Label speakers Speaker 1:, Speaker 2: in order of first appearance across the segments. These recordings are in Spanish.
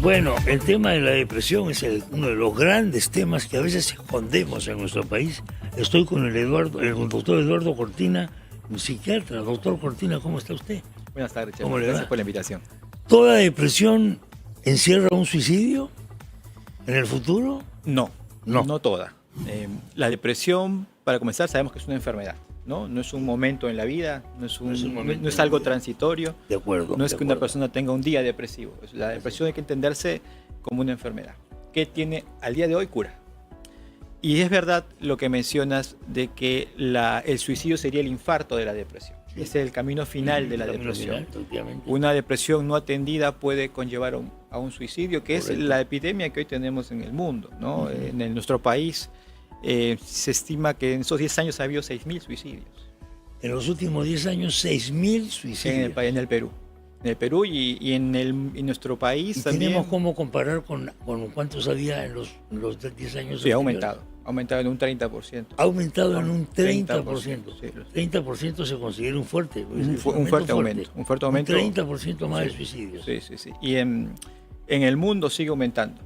Speaker 1: Bueno, el tema de la depresión es uno de los grandes temas que a veces escondemos en nuestro país. Estoy con el doctor Eduardo Cortina, un psiquiatra. Doctor Cortina, ¿cómo está usted?
Speaker 2: Buenas tardes, Chema.
Speaker 1: ¿Cómo le va?
Speaker 2: Gracias por la invitación.
Speaker 1: ¿Toda depresión encierra un suicidio en el futuro?
Speaker 2: No
Speaker 1: No.
Speaker 2: toda. La depresión, para comenzar, sabemos que es una enfermedad, ¿no? No es un momento en la vida, no es algo transitorio.
Speaker 1: De acuerdo.
Speaker 2: No es que una persona tenga un día depresivo. La depresión hay que entenderse como una enfermedad que tiene al día de hoy cura. Y es verdad lo que mencionas de que el suicidio sería el infarto de la depresión. Sí. Ese es el camino final de la depresión. Una depresión no atendida puede conllevar a un suicidio, que Correcto. Es la epidemia que hoy tenemos en el mundo, ¿no? En nuestro país se estima que en esos 10 años ha habido 6.000 suicidios.
Speaker 1: En los últimos 10 años, 6.000 suicidios.
Speaker 2: En el Perú. En el Perú y en nuestro país
Speaker 1: ¿Y
Speaker 2: también.
Speaker 1: ¿Tenemos cómo comparar con cuántos había en los 10 años?
Speaker 2: Sí, ha aumentado en un 30%.
Speaker 1: Ha aumentado en un 30%.
Speaker 2: Sí.
Speaker 1: 30% se considera un fuerte aumento.
Speaker 2: Un fuerte aumento.
Speaker 1: Un 30% más de suicidios.
Speaker 2: Sí. Y en el mundo sigue aumentando,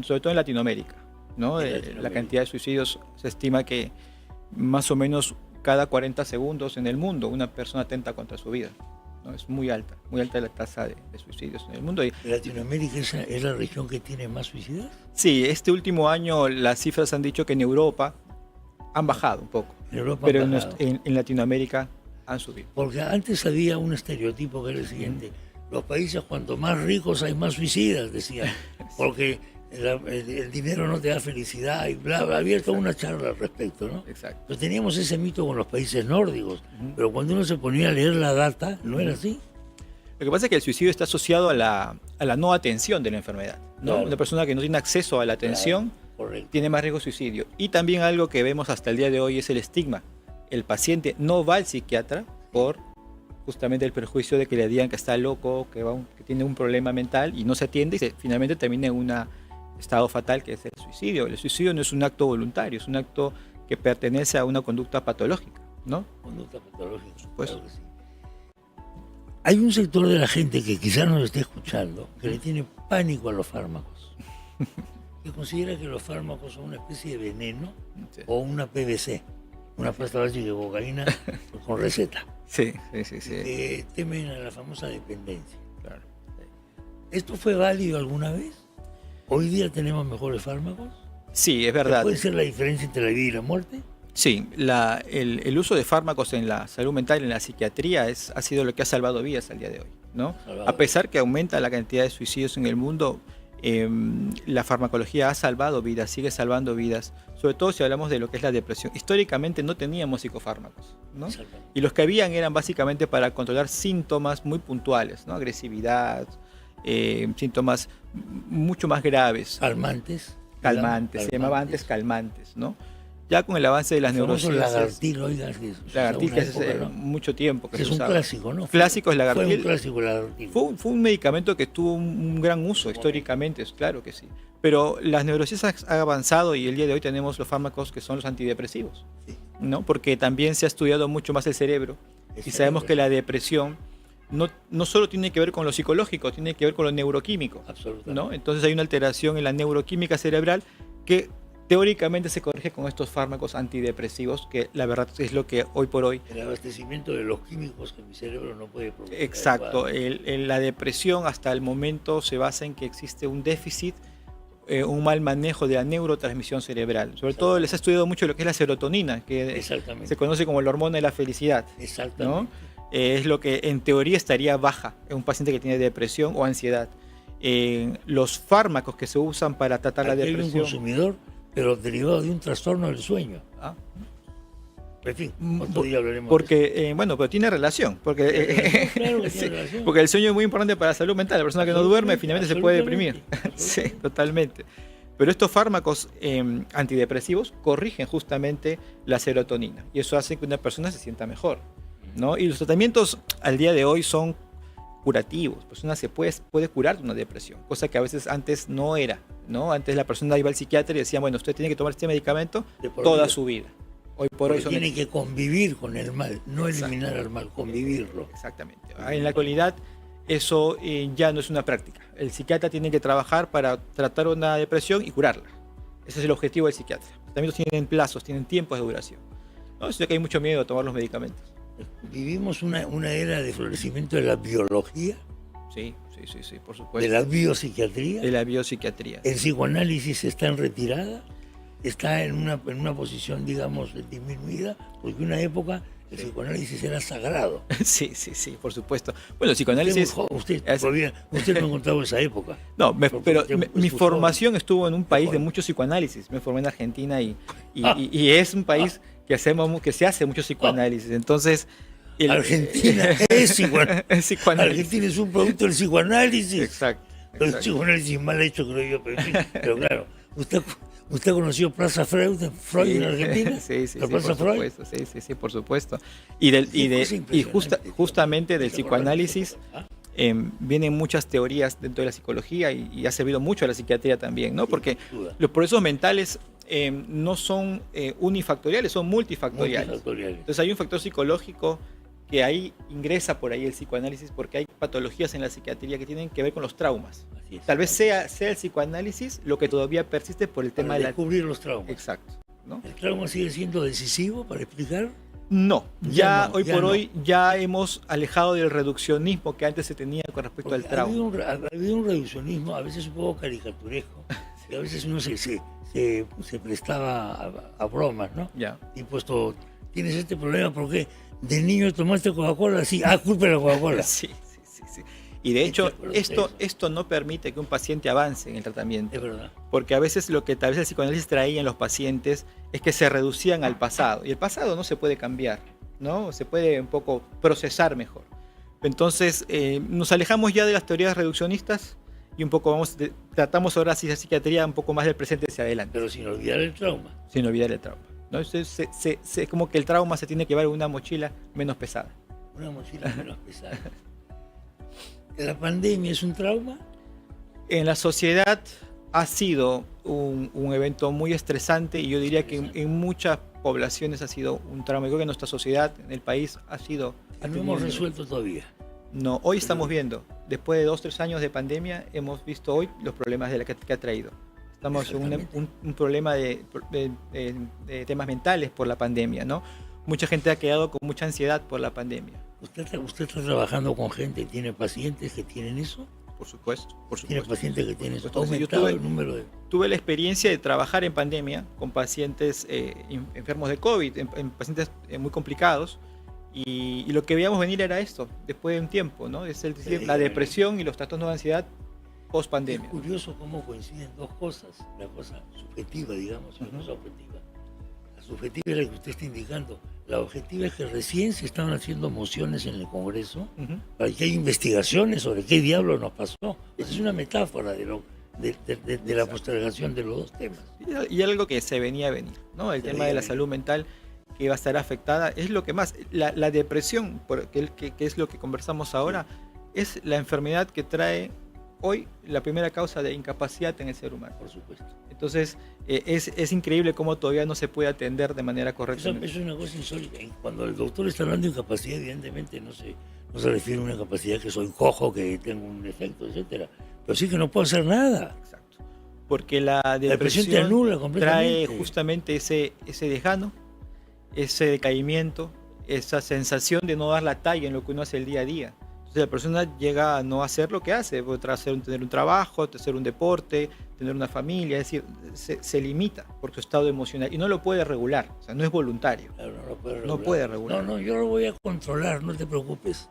Speaker 2: sobre todo en Latinoamérica, ¿no? La cantidad de suicidios se estima que más o menos cada 40 segundos en el mundo una persona atenta contra su vida, ¿no? Es muy alta la tasa de suicidios en el mundo.
Speaker 1: ¿Latinoamérica es la región que tiene más suicidios?
Speaker 2: Sí, este último año las cifras han dicho que en Europa han bajado un poco, pero en Latinoamérica han subido.
Speaker 1: Porque antes había un estereotipo que era el siguiente: los países cuanto más ricos hay más suicidas, decían, porque el dinero no te da felicidad y bla, bla. Había toda una charla al respecto, ¿no?
Speaker 2: Exacto.
Speaker 1: Pero teníamos ese mito con los países nórdicos, pero cuando uno se ponía a leer la data, no era así.
Speaker 2: Lo que pasa es que el suicidio está asociado a la no atención de la enfermedad, ¿no? Claro. Una persona que no tiene acceso a la atención, claro, tiene más riesgo de suicidio. Y también algo que vemos hasta el día de hoy es el estigma. El paciente no va al psiquiatra por justamente el perjuicio de que le digan que está loco, que tiene un problema mental y no se atiende y finalmente termina en un estado fatal que es el suicidio. El suicidio no es un acto voluntario, es un acto que pertenece a una conducta patológica, ¿no?
Speaker 1: Conducta patológica, por supuesto.
Speaker 2: Pues,
Speaker 1: que sí. Hay un sector de la gente que quizás nos esté escuchando que le tiene pánico a los fármacos, que considera que los fármacos son una especie de veneno, sí, o una PVC, una pasta básica de cocaína con receta.
Speaker 2: Sí.
Speaker 1: Que temen a la famosa dependencia.
Speaker 2: Claro.
Speaker 1: ¿Esto fue válido alguna vez? ¿Hoy día tenemos mejores fármacos?
Speaker 2: Sí, es verdad.
Speaker 1: ¿Puede ser la diferencia entre la vida y la muerte?
Speaker 2: Sí, el uso de fármacos en la salud mental, en la psiquiatría, ha sido lo que ha salvado vidas al día de hoy, ¿no? A pesar que aumenta la cantidad de suicidios en el mundo, la farmacología ha salvado vidas, sigue salvando vidas, sobre todo si hablamos de lo que es la depresión. Históricamente no teníamos psicofármacos, ¿no? Y los que habían eran básicamente para controlar síntomas muy puntuales, ¿no? Agresividad, síntomas mucho más graves.
Speaker 1: Calmantes.
Speaker 2: Se llamaba antes calmantes, ¿no? Ya con el avance de las neurociencias.
Speaker 1: Lagartil, oiga.
Speaker 2: Lagartil, que hace mucho tiempo que
Speaker 1: es
Speaker 2: se usaba.
Speaker 1: Un clásico, ¿no?
Speaker 2: Clásico es Lagartil.
Speaker 1: Fue un clásico Lagartil.
Speaker 2: Fue un medicamento que tuvo un gran uso históricamente, claro que sí. Pero las neurociencias han avanzado y el día de hoy tenemos los fármacos que son los antidepresivos, sí, ¿no? Porque también se ha estudiado mucho más el cerebro y sabemos que la depresión no solo tiene que ver con lo psicológico, tiene que ver con lo neuroquímico, ¿no? Entonces hay una alteración en la neuroquímica cerebral que teóricamente se corrige con estos fármacos antidepresivos, que la verdad es lo que hoy por hoy...
Speaker 1: El abastecimiento de los químicos que mi cerebro no puede provocar.
Speaker 2: Exacto. La depresión hasta el momento se basa en que existe un déficit, un mal manejo de la neurotransmisión cerebral. Sobre todo les ha estudiado mucho lo que es la serotonina, que se conoce como la hormona de la felicidad.
Speaker 1: Exactamente.
Speaker 2: ¿No? Es lo que en teoría estaría baja en un paciente que tiene depresión o ansiedad. Los fármacos que se usan para tratar la depresión...
Speaker 1: Hay un consumidor, pero derivado de un trastorno del sueño. En fin, otro día hablaremos
Speaker 2: de eso. Bueno, pero tiene relación, porque,
Speaker 1: claro que tiene relación.
Speaker 2: Porque el sueño es muy importante para la salud mental. La persona que no duerme finalmente se puede deprimir. Sí, totalmente. Pero estos fármacos antidepresivos corrigen justamente la serotonina y eso hace que una persona se sienta mejor, ¿no? Y los tratamientos al día de hoy son curativos. La persona se puede curar de una depresión, cosa que a veces antes no era, ¿no? Antes la persona iba al psiquiatra y decían, bueno, usted tiene que tomar este medicamento toda su vida. Hoy por hoy
Speaker 1: tiene que convivir con el mal, no eliminar al mal, convivirlo.
Speaker 2: Exactamente. En la actualidad eso ya no es una práctica. El psiquiatra tiene que trabajar para tratar una depresión y curarla. Ese es el objetivo del psiquiatra. Los tratamientos tienen plazos, tienen tiempos de duración. ¿No? Eso es que hay mucho miedo a tomar los medicamentos.
Speaker 1: Vivimos una era de florecimiento de la biología.
Speaker 2: Sí, por supuesto.
Speaker 1: De la biopsiquiatría.
Speaker 2: De la biopsiquiatría.
Speaker 1: El psicoanálisis está en retirada, está en una posición, digamos, disminuida, porque una época el psicoanálisis era sagrado.
Speaker 2: Sí, por supuesto. Bueno, el psicoanálisis...
Speaker 1: Usted no encontraba esa época.
Speaker 2: No, pero mi formación estuvo en un país de mucho psicoanálisis. Me formé en Argentina y es un país que se hace mucho psicoanálisis. Entonces...
Speaker 1: Argentina es psicoanálisis.
Speaker 2: Argentina
Speaker 1: es un producto del psicoanálisis.
Speaker 2: Exacto.
Speaker 1: El psicoanálisis mal hecho, creo yo. Pero claro, ¿usted conoció Plaza Freud en Argentina?
Speaker 2: Sí, por supuesto. Sí, por supuesto. Y justamente del psicoanálisis vienen muchas teorías dentro de la psicología y ha servido mucho a la psiquiatría también, ¿no? Porque los procesos mentales no son unifactoriales, son multifactoriales. Entonces hay un factor psicológico que ahí ingresa por ahí el psicoanálisis, porque hay patologías en la psiquiatría que tienen que ver con los traumas. Tal vez sea el psicoanálisis lo que todavía persiste por el tema de
Speaker 1: descubrir los traumas.
Speaker 2: Exacto, ¿no?
Speaker 1: ¿El trauma sigue siendo decisivo para explicar?
Speaker 2: No, hoy por hoy ya hemos alejado del reduccionismo que antes se tenía con respecto al trauma.
Speaker 1: Ha habido un reduccionismo a veces un poco caricaturesco, y a veces uno se prestaba a bromas, ¿no?
Speaker 2: Ya.
Speaker 1: Y puesto, tienes este problema porque de niño tomaste Coca-Cola, sí, culpa de la Coca-Cola.
Speaker 2: Sí. Y de hecho, esto no permite que un paciente avance en el tratamiento.
Speaker 1: Es verdad.
Speaker 2: Porque a veces lo que tal vez el psicoanálisis traía en los pacientes es que se reducían al pasado. Y el pasado no se puede cambiar, ¿no? Se puede un poco procesar mejor. Entonces, nos alejamos ya de las teorías reduccionistas y un poco tratamos ahora la psiquiatría un poco más del presente hacia adelante.
Speaker 1: Pero sin olvidar el trauma.
Speaker 2: Sin olvidar el trauma, ¿no? Entonces, como que el trauma se tiene que llevar en una mochila menos pesada.
Speaker 1: Una mochila menos pesada. ¿La pandemia es un trauma?
Speaker 2: En la sociedad ha sido un evento muy estresante y yo diría que en muchas poblaciones ha sido un trauma. Yo creo que en nuestra sociedad, en el país, no
Speaker 1: hemos resuelto todavía.
Speaker 2: No, hoy estamos viendo, después de 2-3 años de pandemia, hemos visto hoy los problemas que ha traído. Estamos en un problema de temas mentales por la pandemia, ¿no? Mucha gente ha quedado con mucha ansiedad por la pandemia.
Speaker 1: ¿Usted está trabajando con gente? ¿Tiene pacientes que tienen eso?
Speaker 2: Por supuesto.
Speaker 1: ¿Tiene pacientes que tienen eso?
Speaker 2: Yo tuve la experiencia de trabajar en pandemia con pacientes enfermos de COVID, en pacientes muy complicados, y lo que veíamos venir era esto, después de un tiempo, ¿no? Es decir, la depresión y los trastornos de ansiedad post-pandemia.
Speaker 1: Es curioso cómo coinciden dos cosas, la cosa subjetiva, digamos, y la cosa objetiva. La subjetiva es la que usted está indicando. La objetiva es que recién se estaban haciendo mociones en el Congreso para que haya investigaciones sobre qué diablo nos pasó. Esa es una metáfora de la postergación de los dos temas.
Speaker 2: Y algo que se venía a venir, ¿no? El tema de la salud mental que va a estar afectada es lo que más. La depresión, que es lo que conversamos ahora, es la enfermedad que trae hoy la primera causa de incapacidad en el ser humano.
Speaker 1: Por supuesto.
Speaker 2: Entonces, es increíble cómo todavía no se puede atender de manera correcta.
Speaker 1: Eso es una cosa insólita. Cuando el doctor está hablando de incapacidad, evidentemente no se refiere a una capacidad que soy cojo, que tengo un defecto, etcétera. Pero sí que no puedo hacer nada.
Speaker 2: Exacto. Porque la depresión
Speaker 1: te anula completamente.
Speaker 2: Trae justamente ese desgano, ese decaimiento, esa sensación de no dar la talla en lo que uno hace el día a día. Entonces la persona llega a no hacer lo que hace, puede tener un trabajo, hacer un deporte, tener una familia, es decir, se limita por tu estado emocional y no lo puede regular, o sea, no es voluntario.
Speaker 1: Claro, no lo puede regular.
Speaker 2: No puede regular.
Speaker 1: No, yo lo voy a controlar, no te preocupes.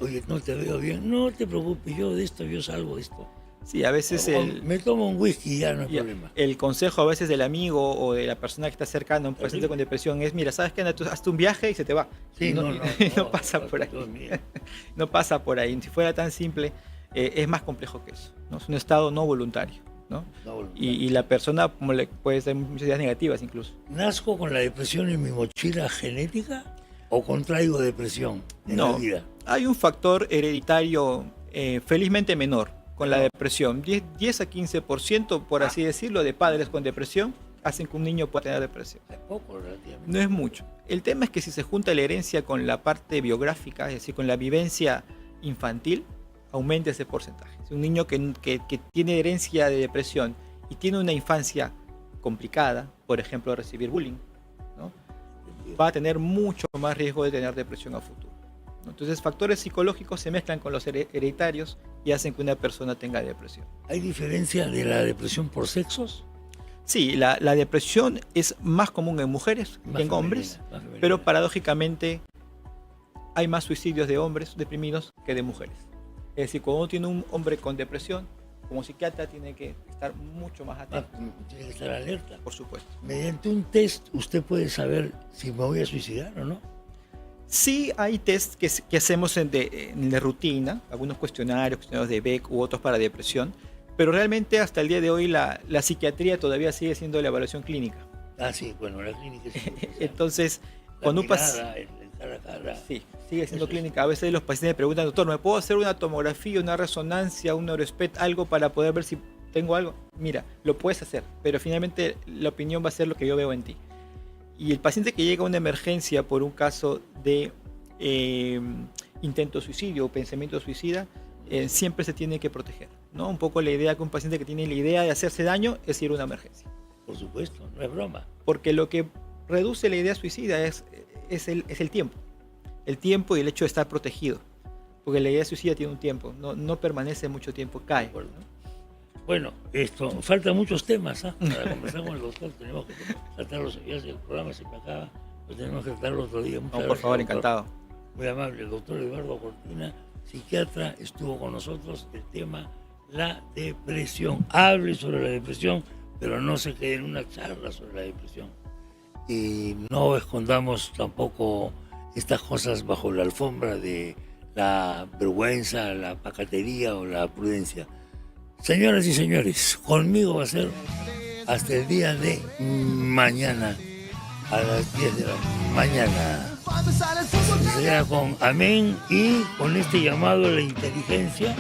Speaker 1: Oye, no te veo bien, no te preocupes, yo salgo de esto.
Speaker 2: Sí, a veces
Speaker 1: me tomo un whisky y ya no hay problema.
Speaker 2: El consejo a veces del amigo o de la persona que está cercana a un paciente con depresión es, mira, ¿sabes qué? Hazte un viaje y se te va.
Speaker 1: Sí,
Speaker 2: no pasa por ahí. No pasa por ahí. Si fuera tan simple, es más complejo que eso, ¿no? Es un estado no voluntario, ¿no? Y la persona puede tener muchas ideas negativas incluso.
Speaker 1: ¿Nazco con la depresión en mi mochila genética o contraigo depresión en la vida?
Speaker 2: Hay un factor hereditario felizmente menor con la depresión. 10 a 15%, por así decirlo, de padres con depresión hacen que un niño pueda tener depresión.
Speaker 1: Es poco, relativamente.
Speaker 2: No es mucho. El tema es que si se junta la herencia con la parte biográfica, es decir, con la vivencia infantil, aumente ese porcentaje. Si un niño que tiene herencia de depresión y tiene una infancia complicada, por ejemplo, recibir bullying, ¿no?, va a tener mucho más riesgo de tener depresión a futuro. Entonces, factores psicológicos se mezclan con los hereditarios y hacen que una persona tenga depresión.
Speaker 1: ¿Hay diferencia de la depresión por sexos?
Speaker 2: Sí, la depresión es más común en mujeres que en hombres, pero paradójicamente hay más suicidios de hombres deprimidos que de mujeres. Es decir, cuando uno tiene un hombre con depresión, como psiquiatra tiene que estar mucho más atento.
Speaker 1: Tiene que estar alerta.
Speaker 2: Por supuesto.
Speaker 1: Mediante un test usted puede saber si me voy a suicidar o no.
Speaker 2: Sí hay test que hacemos de rutina, algunos cuestionarios de Beck u otros para depresión, pero realmente hasta el día de hoy la psiquiatría todavía sigue siendo la evaluación clínica.
Speaker 1: Ah, sí, bueno, la clínica es
Speaker 2: Entonces,
Speaker 1: cuando un paciente... cara a cara.
Speaker 2: Sí, sigue siendo clínica. A veces los pacientes me preguntan, doctor, ¿me puedo hacer una tomografía, una resonancia, un neurospet, algo para poder ver si tengo algo? Mira, lo puedes hacer, pero finalmente la opinión va a ser lo que yo veo en ti. Y el paciente que llega a una emergencia por un caso de intento de suicidio o pensamiento suicida, siempre se tiene que proteger, ¿no? Un poco la idea que un paciente que tiene la idea de hacerse daño es ir a una emergencia.
Speaker 1: Por supuesto, no es broma.
Speaker 2: Porque lo que reduce la idea suicida es el tiempo. El tiempo y el hecho de estar protegido. Porque la idea suicida tiene un tiempo, no permanece mucho tiempo, cae.
Speaker 1: Bueno, faltan muchos temas, ¿eh? Para conversar con el doctor. Tenemos que tratarlos. Ya si el programa se me acaba, pues tenemos que tratarlo otro día. Muchas gracias,
Speaker 2: por favor,
Speaker 1: doctor.
Speaker 2: encantado.
Speaker 1: Muy amable. El doctor Eduardo Cortina, psiquiatra, estuvo con nosotros. El tema, la depresión. Hable sobre la depresión, pero no se quede en una charla sobre la depresión. Y no escondamos tampoco estas cosas bajo la alfombra de la vergüenza, la pacatería o la prudencia. Señoras y señores, conmigo va a ser hasta el día de mañana, a las 10 de la mañana. Se queda con amén y con este llamado a la inteligencia.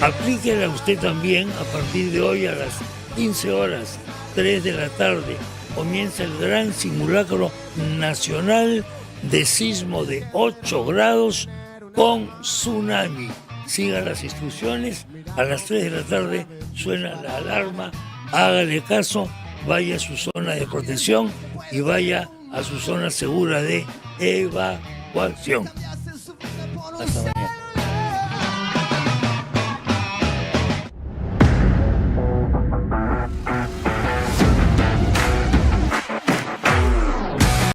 Speaker 1: Aplíquela usted también a partir de hoy a las 15 horas, 3 de la tarde. Comienza el gran simulacro nacional de sismo de 8 grados con tsunami. Siga las instrucciones, a las 3 de la tarde suena la alarma, hágale caso, vaya a su zona de protección y vaya a su zona segura de evacuación. Hasta mañana.